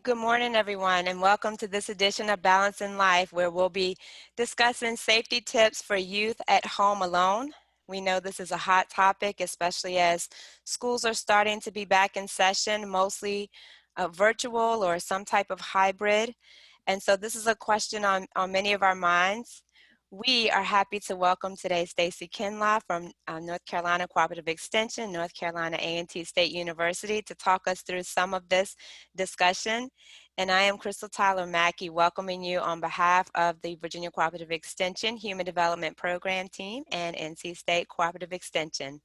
Good morning, everyone, and welcome to this edition of Balance in Life, where we'll be discussing safety tips for youth at home alone. We know this is a hot topic, especially as schools are starting to be back in session, mostly virtual or some type of hybrid. And so this is a question on many of our minds. We are happy to welcome today Stacy Kinlaw from North Carolina Cooperative Extension, North Carolina A&T State University, to talk us through some of this discussion. And I am Crystal Tyler Mackey, welcoming you on behalf of the Virginia Cooperative Extension Human Development Program Team and NC State Cooperative Extension.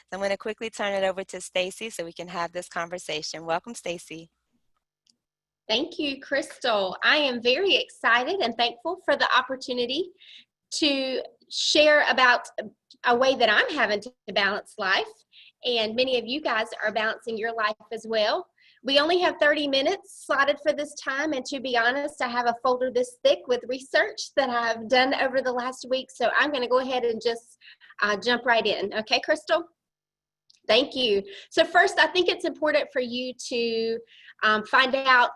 So I'm going to quickly turn it over to Stacy so we can have this conversation. Welcome, Stacy. Thank you, Crystal. I am very excited and thankful for the opportunity to share about a way that I'm having to balance life, and many of you guys are balancing your life as well. We only have 30 minutes slotted for this time, and to be honest, I have a folder this thick with research that I've done over the last week, so I'm going to go ahead and just jump right in. Okay, Crystal? Thank you. So first, I think it's important for you to find out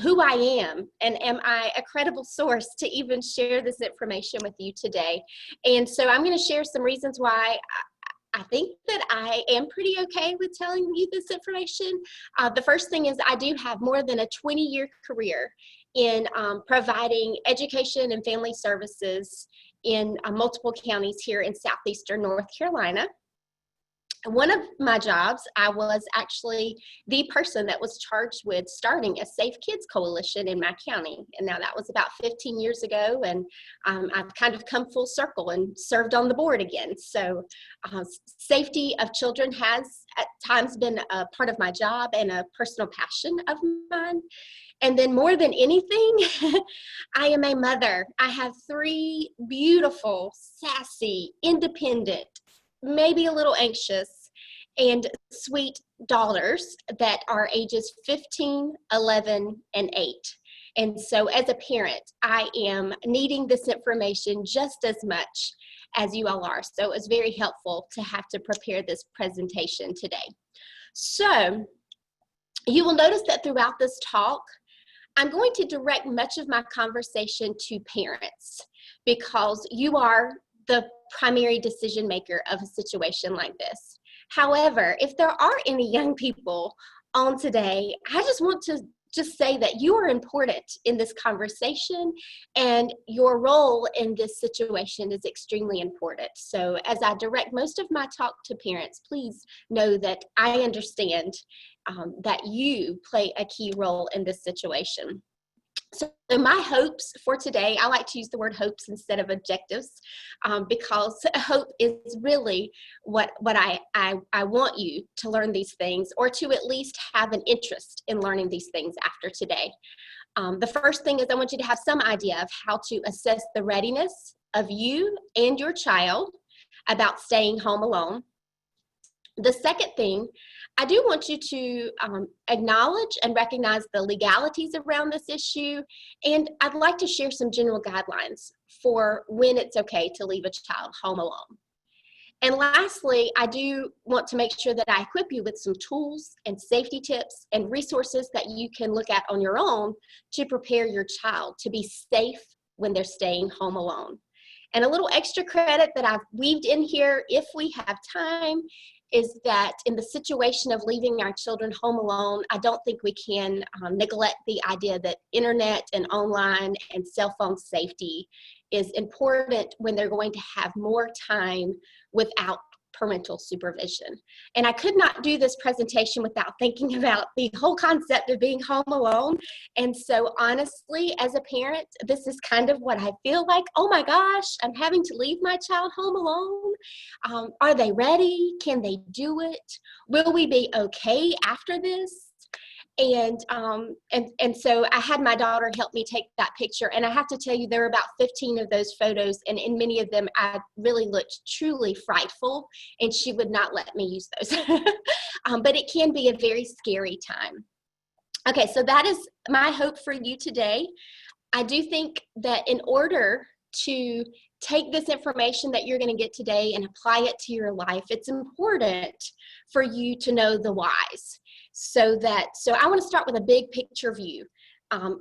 who I am, and am I a credible source to even share this information with you today. And so I'm going to share some reasons why I think that I am pretty okay with telling you this information. The first thing is I do have more than a 20-year career in providing education and family services in multiple counties here in southeastern North Carolina. One of my jobs, I was actually the person that was charged with starting a Safe Kids Coalition in my county. And now that was about 15 years ago, and I've kind of come full circle and served on the board again. So safety of children has at times been a part of my job and a personal passion of mine. And then more than anything, I am a mother. I have 3 beautiful, sassy, independent, maybe a little anxious, and sweet daughters that are ages 15, 11, and 8. And so as a parent, I am needing this information just as much as you all are. So it was very helpful to have to prepare this presentation today. So you will notice that throughout this talk, I'm going to direct much of my conversation to parents, because you are the primary decision maker of a situation like this. However, if there are any young people on today, I just want to say that you are important in this conversation, and your role in this situation is extremely important. So as I direct most of my talk to parents, please know that I understand that you play a key role in this situation. So my hopes for today, I like to use the word hopes instead of objectives, because hope is really what I want you to learn these things, or to at least have an interest in learning these things after today. The first thing is I want you to have some idea of how to assess the readiness of you and your child about staying home alone. The second thing, I do want you to acknowledge and recognize the legalities around this issue, and I'd like to share some general guidelines for when it's okay to leave a child home alone. And lastly, I do want to make sure that I equip you with some tools and safety tips and resources that you can look at on your own to prepare your child to be safe when they're staying home alone. And a little extra credit that I've weaved in here, if we have time, is that in the situation of leaving our children home alone, I don't think we can neglect the idea that internet and online and cell phone safety is important when they're going to have more time without parental supervision. And I could not do this presentation without thinking about the whole concept of being home alone. And so honestly, as a parent, this is kind of what I feel like. Oh my gosh, I'm having to leave my child home alone. Are they ready? Can they do it? Will we be okay after this? And so I had my daughter help me take that picture, and I have to tell you, there were about 15 of those photos, and in many of them I really looked truly frightful, and she would not let me use those. But it can be a very scary time. Okay, so that is my hope for you today. I do think that in order to take this information that you're going to get today and apply it to your life, it's important for you to know the whys. So I want to start with a big picture view.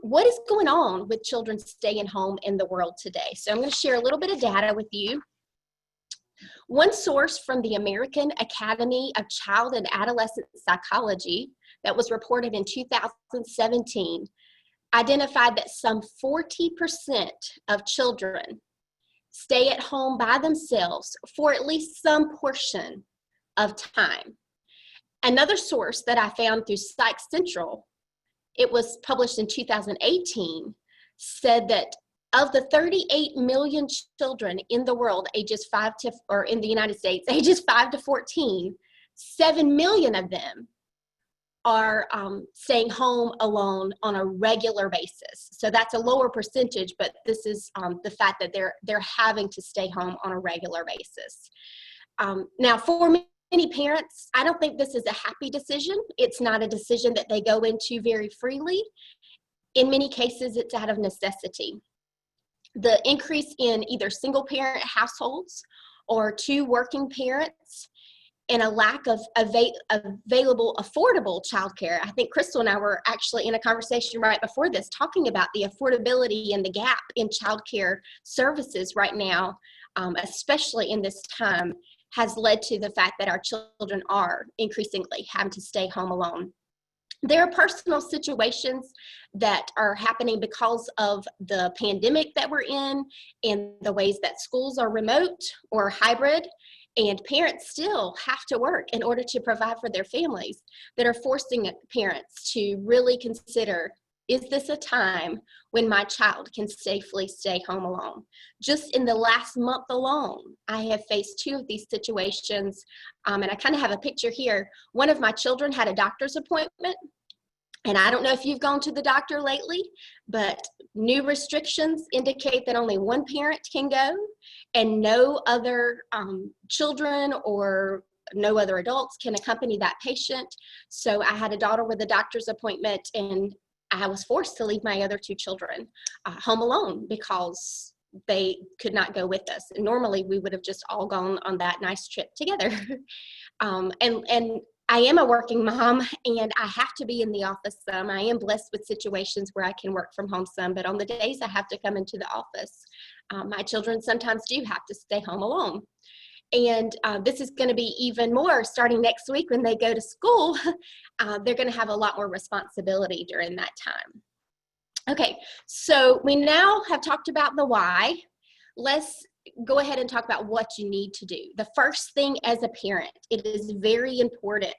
What is going on with children staying home in the world today? So I'm going to share a little bit of data with you. One source from the American Academy of Child and Adolescent Psychology that was reported in 2017 identified that some 40% of children stay at home by themselves for at least some portion of time. Another source that I found through Psych Central, it was published in 2018, said that of the 38 million children in the world, or in the United States, ages 5 to 14, 7 million of them are staying home alone on a regular basis. So that's a lower percentage, but this is the fact that they're having to stay home on a regular basis. Now, for many parents, I don't think this is a happy decision. It's not a decision that they go into very freely. In many cases, it's out of necessity. The increase in either single parent households or two working parents and a lack of available, affordable childcare. I think Crystal and I were actually in a conversation right before this talking about the affordability and the gap in childcare services right now, especially in this time, has led to the fact that our children are increasingly having to stay home alone. There are personal situations that are happening because of the pandemic that we're in and the ways that schools are remote or hybrid, and parents still have to work in order to provide for their families, that are forcing parents to really consider, is this a time when my child can safely stay home alone? Just in the last month alone, I have faced two of these situations, and I kind of have a picture here. One of my children had a doctor's appointment, and I don't know if you've gone to the doctor lately, but new restrictions indicate that only one parent can go and no other children or no other adults can accompany that patient. So I had a daughter with a doctor's appointment, and I was forced to leave my other two children home alone because they could not go with us. And normally we would have just all gone on that nice trip together. And I am a working mom, and I have to be in the office some. I am blessed with situations where I can work from home some, but on the days I have to come into the office, my children sometimes do have to stay home alone. And this is going to be even more starting next week when they go to school. They're going to have a lot more responsibility during that time. Okay, so we now have talked about the why. Let's go ahead and talk about what you need to do. The first thing as a parent, it is very important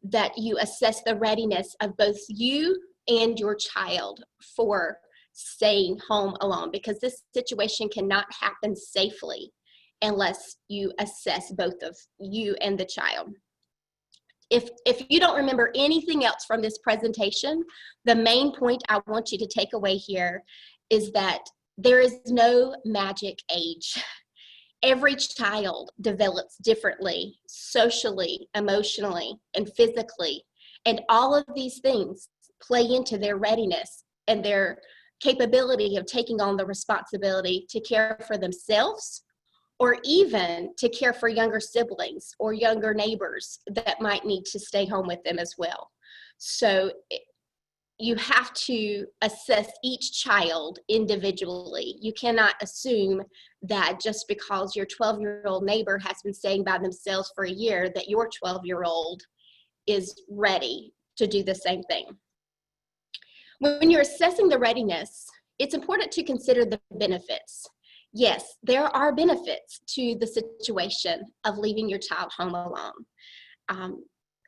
that you assess the readiness of both you and your child for staying home alone, because this situation cannot happen safely unless you assess both of you and the child. If you don't remember anything else from this presentation, the main point I want you to take away here is that there is no magic age. Every child develops differently, socially, emotionally, and physically. And all of these things play into their readiness and their capability of taking on the responsibility to care for themselves, or even to care for younger siblings or younger neighbors that might need to stay home with them as well. So you have to assess each child individually. You cannot assume that just because your 12-year-old neighbor has been staying by themselves for a year, that your 12-year-old is ready to do the same thing. When you're assessing the readiness, it's important to consider the benefits. Yes, there are benefits to the situation of leaving your child home alone.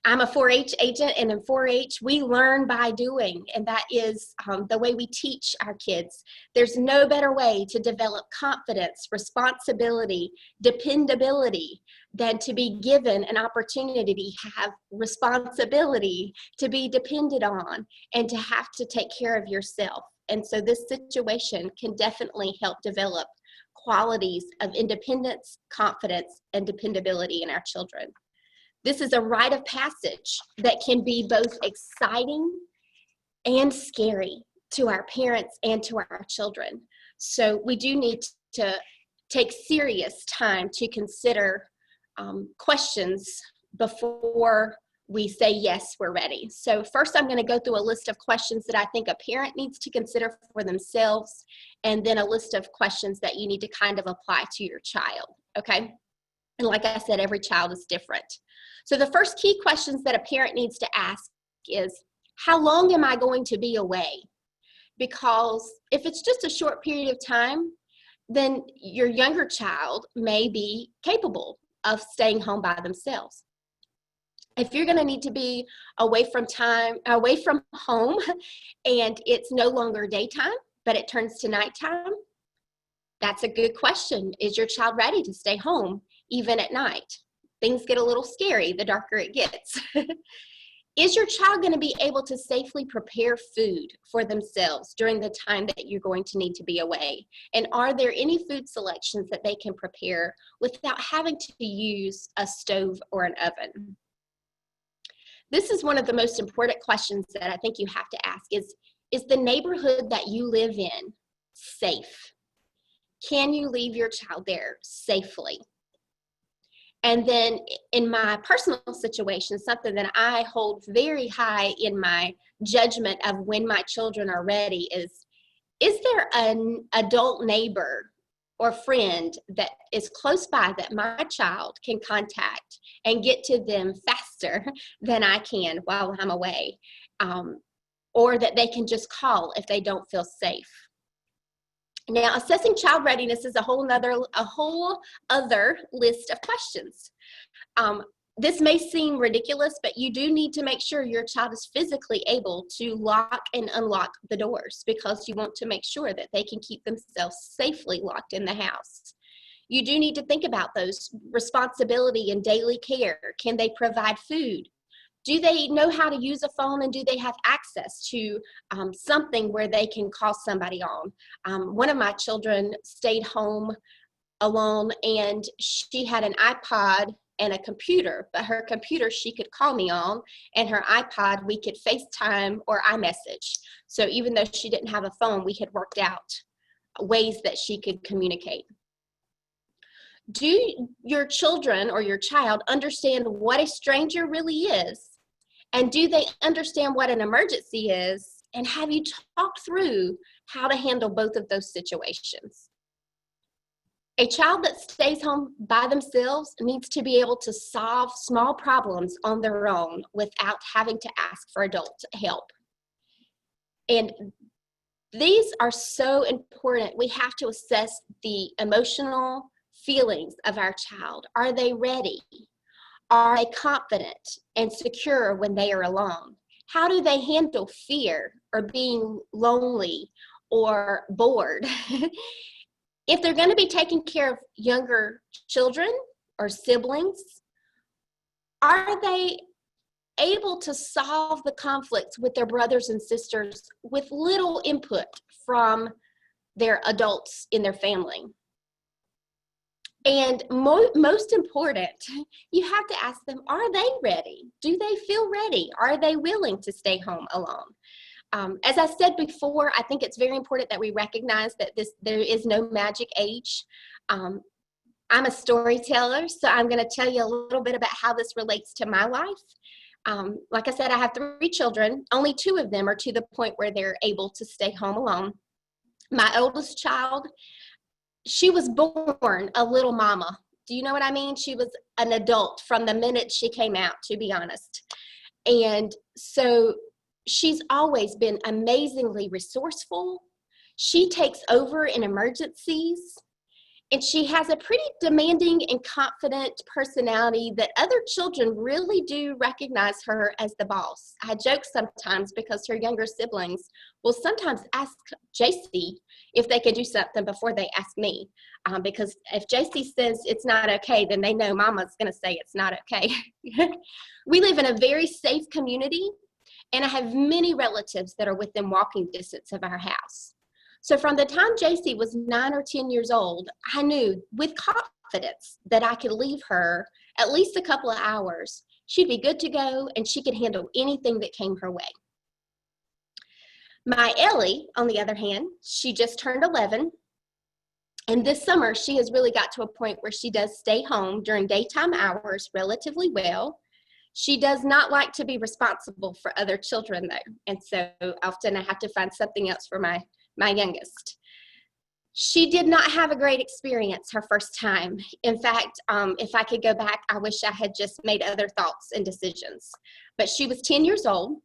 I'm a 4-H agent, and in 4-H, we learn by doing, and that is the way we teach our kids. There's no better way to develop confidence, responsibility, dependability than to be given an opportunity to have responsibility, to be depended on, and to have to take care of yourself. And so this situation can definitely help develop qualities of independence, confidence, and dependability in our children. This is a rite of passage that can be both exciting and scary to our parents and to our children. So we do need to take serious time to consider questions before we say, yes, we're ready. So first, I'm going to go through a list of questions that I think a parent needs to consider for themselves, and then a list of questions that you need to kind of apply to your child, okay? And like I said, every child is different. So the first key questions that a parent needs to ask is, how long am I going to be away? Because if it's just a short period of time, then your younger child may be capable of staying home by themselves. If you're going to need to be away from home, and it's no longer daytime, but it turns to nighttime, that's a good question. Is your child ready to stay home even at night? Things get a little scary the darker it gets. Is your child going to be able to safely prepare food for themselves during the time that you're going to need to be away? And are there any food selections that they can prepare without having to use a stove or an oven? This is one of the most important questions that I think you have to ask is the neighborhood that you live in safe? Can you leave your child there safely? And then in my personal situation, something that I hold very high in my judgment of when my children are ready is there an adult neighbor or friend that is close by that my child can contact and get to them faster than I can while I'm away, or that they can just call if they don't feel safe? Now, assessing child readiness is a whole other list of questions. This may seem ridiculous, but you do need to make sure your child is physically able to lock and unlock the doors, because you want to make sure that they can keep themselves safely locked in the house. You do need to think about those responsibility and daily care. Can they provide food? Do they know how to use a phone, and do they have access to something where they can call somebody on? One of my children stayed home alone, and she had an iPod and a computer, but her computer she could call me on, and her iPod we could FaceTime or iMessage. So even though she didn't have a phone, we had worked out ways that she could communicate. Do your children or your child understand what a stranger really is? And do they understand what an emergency is? And have you talked through how to handle both of those situations? A child that stays home by themselves needs to be able to solve small problems on their own without having to ask for adult help. And these are so important. We have to assess the emotional feelings of our child. Are they ready? Are they confident and secure when they are alone? How do they handle fear or being lonely or bored? If they're going to be taking care of younger children or siblings, are they able to solve the conflicts with their brothers and sisters with little input from their adults in their family? And most important, you have to ask them, are they ready? Do they feel ready? Are they willing to stay home alone? As I said before, I think it's very important that we recognize that there is no magic age. I'm a storyteller, so I'm going to tell you a little bit about how this relates to my life. Like I said, I have 3 children. Only 2 of them are to the point where they're able to stay home alone. My oldest child, she was born a little mama. Do you know what I mean? She was an adult from the minute she came out, to be honest. And so she's always been amazingly resourceful. She takes over in emergencies, and she has a pretty demanding and confident personality that other children really do recognize her as the boss. I joke sometimes because her younger siblings will sometimes ask JC if they can do something before they ask me. Because if JC says it's not okay, then they know Mama's going to say it's not okay. We live in a very safe community, and I have many relatives that are within walking distance of our house. So from the time JC was 9 or 10 years old, I knew with confidence that I could leave her at least a couple of hours. She'd be good to go, and she could handle anything that came her way. My Ellie, on the other hand, she just turned 11. And this summer, she has really got to a point where she does stay home during daytime hours relatively well. She does not like to be responsible for other children, though, and so often I have to find something else for my youngest. She did not have a great experience her first time. In fact, if I could go back, I wish I had just made other thoughts and decisions. But she was 10 years old,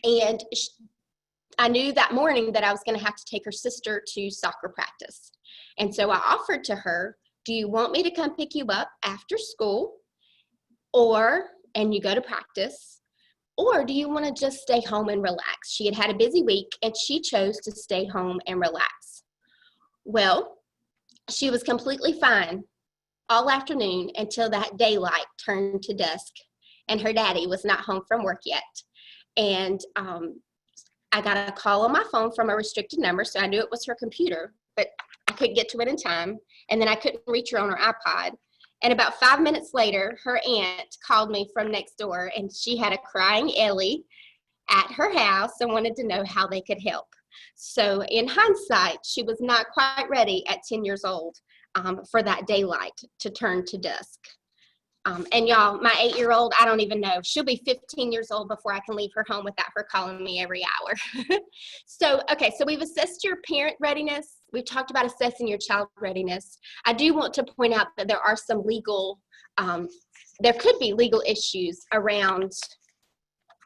and I knew that morning that I was going to have to take her sister to soccer practice. And so I offered to her, do you want me to come pick you up after school and you go to practice, or do you want to just stay home and relax? She had had a busy week and she chose to stay home and relax. Well, she was completely fine all afternoon until that daylight turned to dusk and her daddy was not home from work yet. And I got a call on my phone from a restricted number, so I knew it was her computer, but I couldn't get to it in time. And then I couldn't reach her on her iPod. And about 5 minutes later, her aunt called me from next door, and she had a crying Ellie at her house and wanted to know how they could help. So in hindsight, she was not quite ready at 10 years old for that daylight to turn to dusk. And y'all, my 8-year-old, I don't even know. She'll be 15 years old before I can leave her home without her calling me every hour. So we've assessed your parent readiness. We've talked about assessing your child readiness. I do want to point out that there are some there could be legal issues around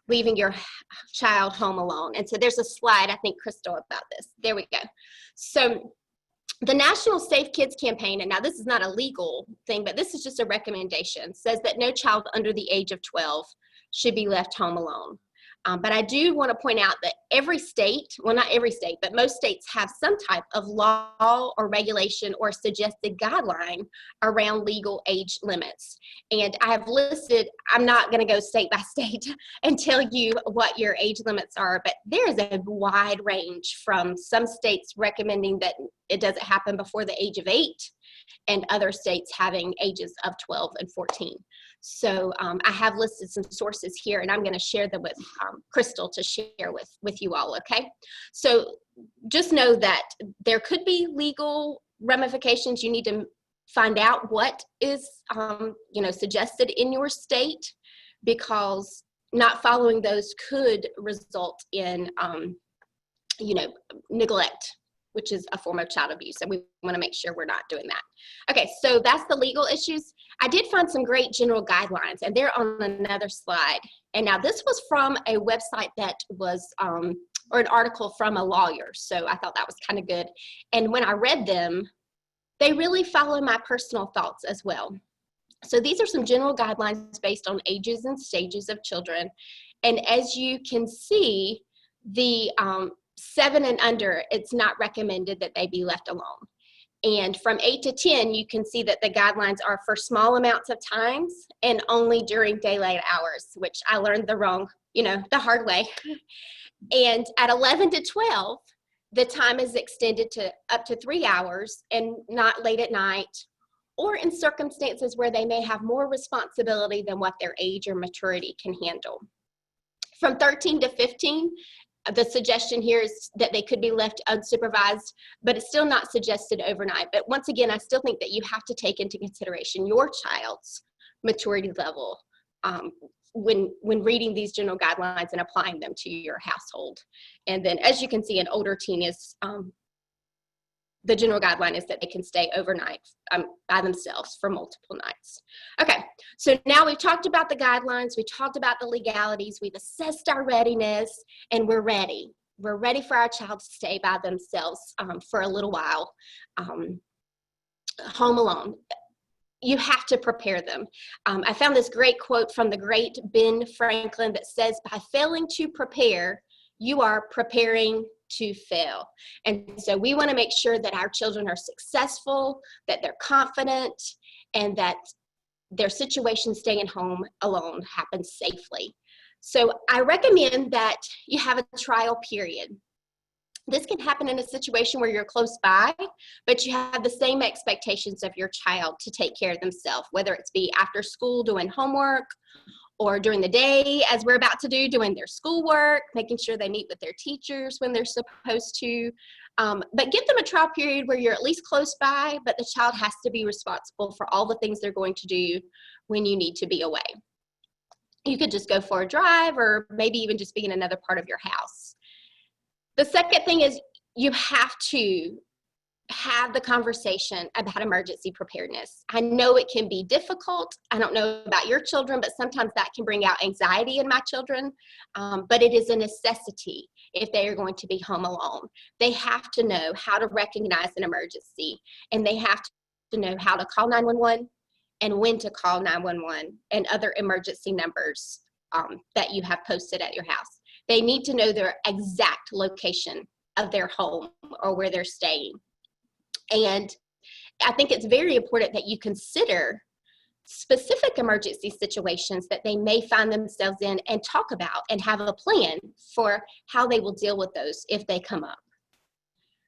leaving your child home alone. And so there's a slide, I think, Crystal, about this. There we go. So the National Safe Kids campaign, and now this is not a legal thing, but this is just a recommendation, says that no child under the age of 12 should be left home alone. But I do want to point out that every state, well, not every state, but most states have some type of law or regulation or suggested guideline around legal age limits. And I have listed, I'm not going to go state by state and tell you what your age limits are, but there's a wide range from some states recommending that it doesn't happen before the age of 8 and other states having ages of 12 and 14. So I have listed some sources here, and I'm going to share them with Crystal to share with you all, okay? So just know that there could be legal ramifications. You need to find out what is suggested in your state, because not following those could result in neglect, which is a form of child abuse, and we want to make sure we're not doing that. Okay, so that's the legal issues. I did find some great general guidelines, and they're on another slide. And now this was from a website that was, or an article from a lawyer, so I thought that was kind of good. And when I read them, they really follow my personal thoughts as well. So these are some general guidelines based on ages and stages of children. And as you can see, the 7 and under, it's not recommended that they be left alone. And from 8 to 10, you can see that the guidelines are for small amounts of times and only during daylight hours, which I learned the hard way. And at 11 to 12, the time is extended to up to 3 hours and not late at night, or in circumstances where they may have more responsibility than what their age or maturity can handle. From 13 to 15, the suggestion here is that they could be left unsupervised, but it's still not suggested overnight. But once again, I still think that you have to take into consideration your child's maturity level when reading these general guidelines and applying them to your household. And then, as you can see, an older teen is, the general guideline is that they can stay overnight by themselves for multiple nights. Okay, so now we've talked about the guidelines, we talked about the legalities, we've assessed our readiness, and we're ready. We're ready for our child to stay by themselves for a little while, home alone. You have to prepare them. I found this great quote from the great Ben Franklin that says, by failing to prepare, you are preparing to fail. And so we want to make sure that our children are successful, that they're confident, and that their situation staying home alone happens safely. So I recommend that you have a trial period. This can happen in a situation where you're close by, but you have the same expectations of your child to take care of themselves, whether it's be after school doing homework, or during the day, as we're about to do, doing their schoolwork, making sure they meet with their teachers when they're supposed to. But give them a trial period where you're at least close by, but the child has to be responsible for all the things they're going to do when you need to be away. You could just go for a drive or maybe even just be in another part of your house. The second thing is you have to have the conversation about emergency preparedness. I know it can be difficult. I don't know about your children, but sometimes that can bring out anxiety in my children. But it is a necessity if they are going to be home alone. They have to know how to recognize an emergency, and they have to know how to call 911 and when to call 911 and other emergency numbers that you have posted at your house. They need to know their exact location of their home or where they're staying. And I think it's very important that you consider specific emergency situations that they may find themselves in and talk about and have a plan for how they will deal with those if they come up.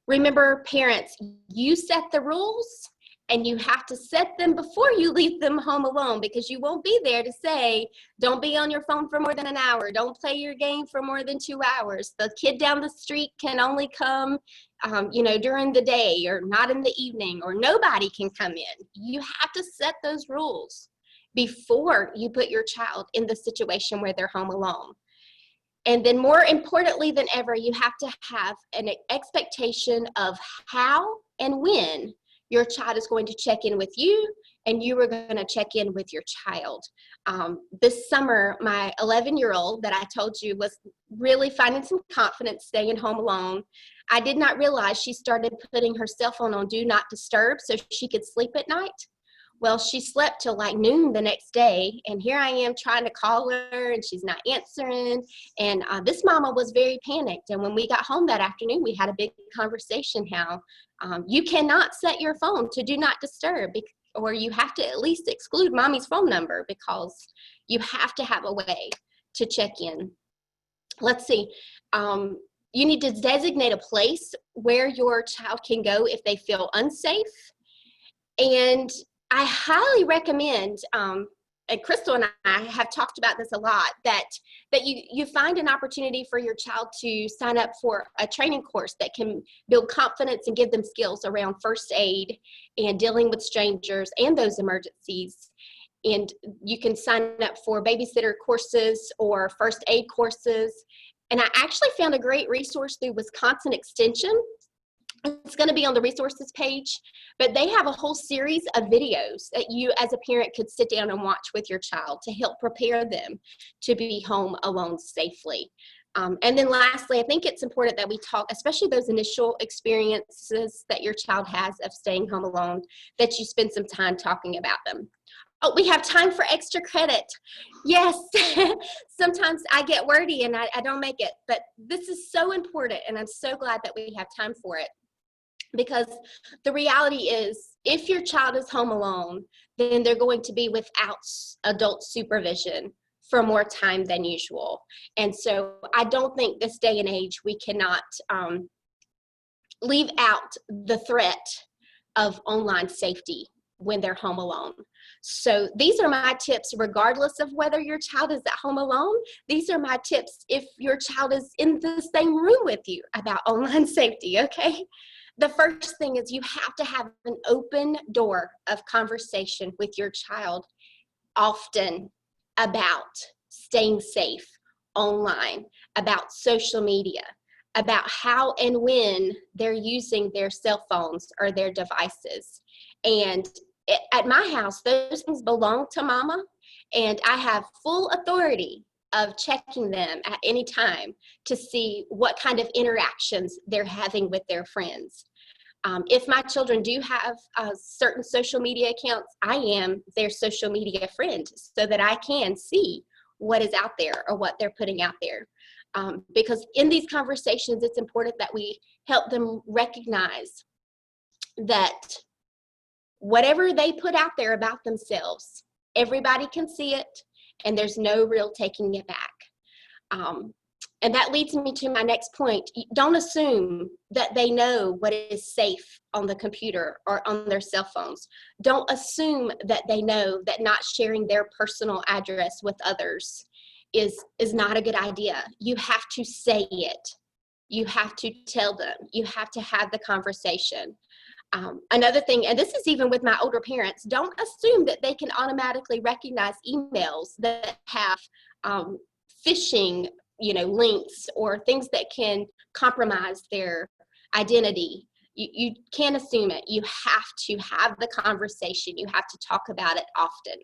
Remember, parents, you set the rules, and you have to set them before you leave them home alone, because you won't be there to say, don't be on your phone for more than an hour. Don't play your game for more than 2 hours. The kid down the street can only come, during the day or not in the evening, or nobody can come in. You have to set those rules before you put your child in the situation where they're home alone. And then more importantly than ever, you have to have an expectation of how and when your child is going to check in with you, and you are going to check in with your child. This summer, my 11-year-old that I told you was really finding some confidence staying home alone. I did not realize she started putting her cell phone on Do Not Disturb so she could sleep at night. Well, she slept till like noon the next day, and here I am trying to call her, and she's not answering. And this mama was very panicked. And when we got home that afternoon, we had a big conversation how you cannot set your phone to Do Not Disturb, or you have to at least exclude mommy's phone number, because you have to have a way to check in. Let's see. You need to designate a place where your child can go if they feel unsafe. And I highly recommend, and Crystal and I have talked about this a lot, that you find an opportunity for your child to sign up for a training course that can build confidence and give them skills around first aid and dealing with strangers and those emergencies. And you can sign up for babysitter courses or first aid courses. And I actually found a great resource through Wisconsin Extension. It's going to be on the resources page, but they have a whole series of videos that you as a parent could sit down and watch with your child to help prepare them to be home alone safely. And then lastly, I think it's important that we talk, especially those initial experiences that your child has of staying home alone, that you spend some time talking about them. Oh, we have time for extra credit. Yes, sometimes I get wordy and I don't make it, but this is so important, and I'm so glad that we have time for it. Because the reality is, if your child is home alone, then they're going to be without adult supervision for more time than usual. And so I don't think this day and age we cannot leave out the threat of online safety when they're home alone. So these are my tips, regardless of whether your child is at home alone. These are my tips if your child is in the same room with you about online safety, okay? The first thing is you have to have an open door of conversation with your child often about staying safe online, about social media, about how and when they're using their cell phones or their devices. And at my house, those things belong to mama, and I have full authority of checking them at any time to see what kind of interactions they're having with their friends. If my children do have certain social media accounts, I am their social media friend so that I can see what is out there or what they're putting out there. Because in these conversations, it's important that we help them recognize that whatever they put out there about themselves, everybody can see it, and there's no real taking it back. And that leads me to my next point. Don't assume that they know what is safe on the computer or on their cell phones. Don't assume that they know that not sharing their personal address with others is not a good idea. You have to say it. You have to tell them. You have to have the conversation. Another thing, and this is even with my older parents, don't assume that they can automatically recognize emails that have phishing, links or things that can compromise their identity. You can't assume it. You have to have the conversation. You have to talk about it often.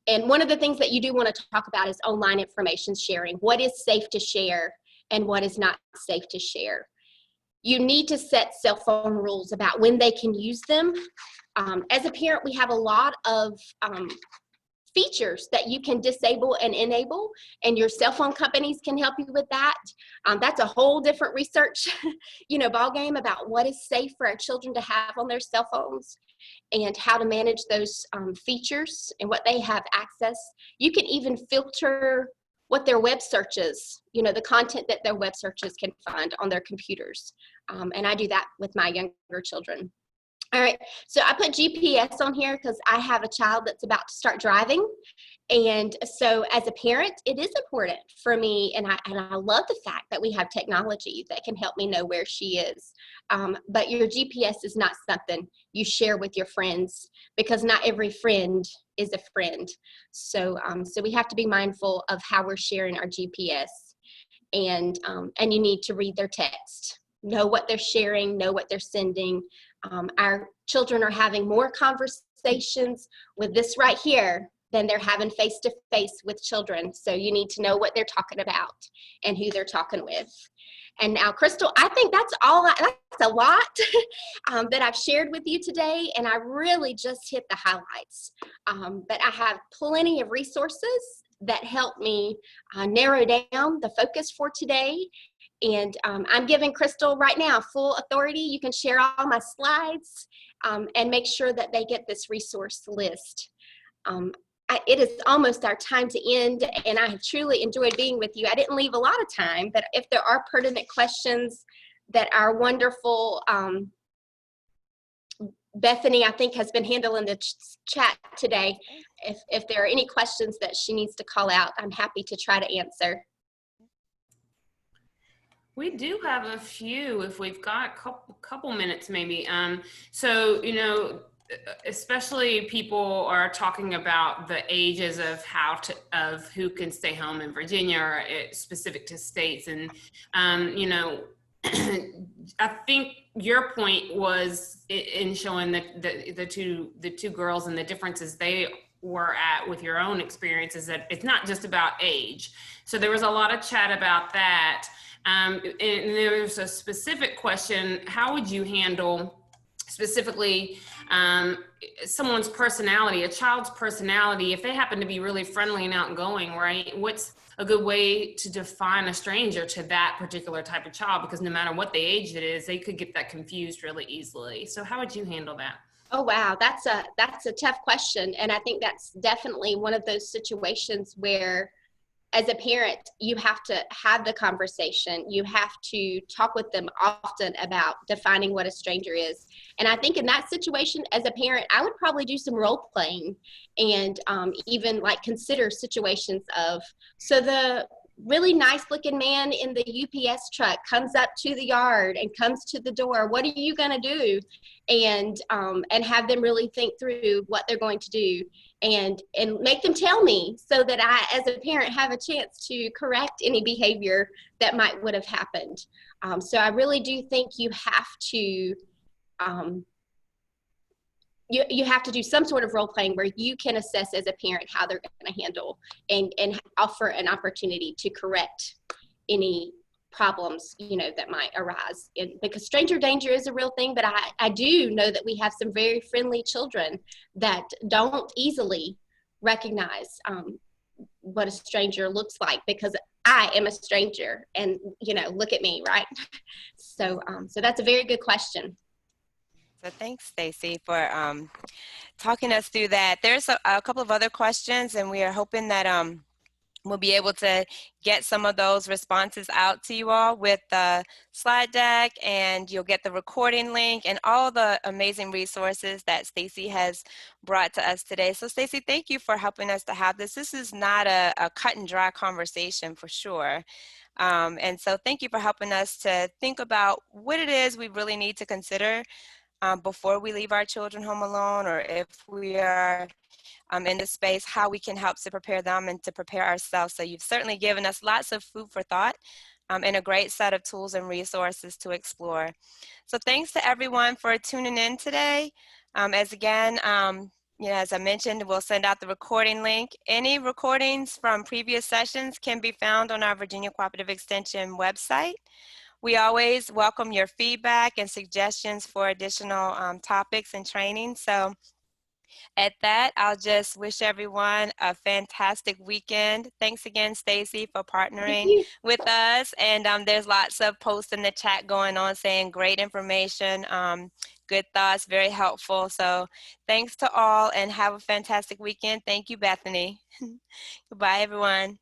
And one of the things that you do want to talk about is online information sharing. What is safe to share and what is not safe to share? You need to set cell phone rules about when they can use them. As a parent, we have a lot of features that you can disable and enable, and your cell phone companies can help you with that. That's a whole different research, ball game about what is safe for our children to have on their cell phones and how to manage those features and what they have access. You can even filter what their web searches, the content that their web searches can find on their computers. And I do that with my younger children. All right, so I put GPS on here because I have a child that's about to start driving. And so as a parent, it is important for me, and I love the fact that we have technology that can help me know where she is. But your GPS is not something you share with your friends, because not every friend is a friend. So we have to be mindful of how we're sharing our GPS. And you need to read their text, know what they're sharing, know what they're sending. Our children are having more conversations with this right here than they're having face-to-face with children. So you need to know what they're talking about and who they're talking with. And now, Crystal, I think that's a lot that I've shared with you today, and I really just hit the highlights. But I have plenty of resources that help me narrow down the focus for today. And I'm giving Crystal right now full authority. You can share all my slides and make sure that they get this resource list. It is almost our time to end, and I have truly enjoyed being with you. I didn't leave a lot of time, but if there are pertinent questions that our wonderful Bethany, I think, has been handling the chat today, if there are any questions that she needs to call out, I'm happy to try to answer. We do have a few, if we've got a couple minutes maybe. So, especially people are talking about the ages of of who can stay home in Virginia, or specific to states. And, I think your point was in showing that the two girls and the differences they were at with your own experiences, that it's not just about age. So there was a lot of chat about that. And there's a specific question: how would you handle specifically someone's personality, a child's personality, if they happen to be really friendly and outgoing, right? What's a good way to define a stranger to that particular type of child? Because no matter what the age it is, they could get that confused really easily. So how would you handle that? Oh, wow. That's a tough question. And I think that's definitely one of those situations where, as a parent, you have to have the conversation. You have to talk with them often about defining what a stranger is. And I think in that situation, as a parent, I would probably do some role playing and even like consider situations of, so the really nice looking man in the UPS truck comes up to the yard and comes to the door. What are you going to do? And have them really think through what they're going to do. And make them tell me, so that I, as a parent, have a chance to correct any behavior that would have happened. So I really do think you have to you have to do some sort of role playing where you can assess as a parent how they're going to handle and offer an opportunity to correct any problems that might arise. Because stranger danger is a real thing, but I do know that we have some very friendly children that don't easily recognize what a stranger looks like, because I am a stranger, and look at me, right? So that's a very good question. So thanks, Stacy, for talking us through that. There's a couple of other questions, and we are hoping that we'll be able to get some of those responses out to you all with the slide deck, and you'll get the recording link and all the amazing resources that Stacy has brought to us today. So Stacy, thank you for helping us to have this. This is not a cut and dry conversation for sure. And so thank you for helping us to think about what it is we really need to consider before we leave our children home alone, or if we are in the space, how we can help to prepare them and to prepare ourselves. So you've certainly given us lots of food for thought and a great set of tools and resources to explore. So thanks to everyone for tuning in today. As I mentioned, we'll send out the recording link. Any recordings from previous sessions can be found on our Virginia Cooperative Extension website. We always welcome your feedback and suggestions for additional topics and training. So at that, I'll just wish everyone a fantastic weekend. Thanks again, Stacy, for Thank partnering you. with us. And there's lots of posts in the chat going on saying great information, good thoughts, very helpful. So thanks to all and have a fantastic weekend. Thank you, Bethany. Goodbye, everyone.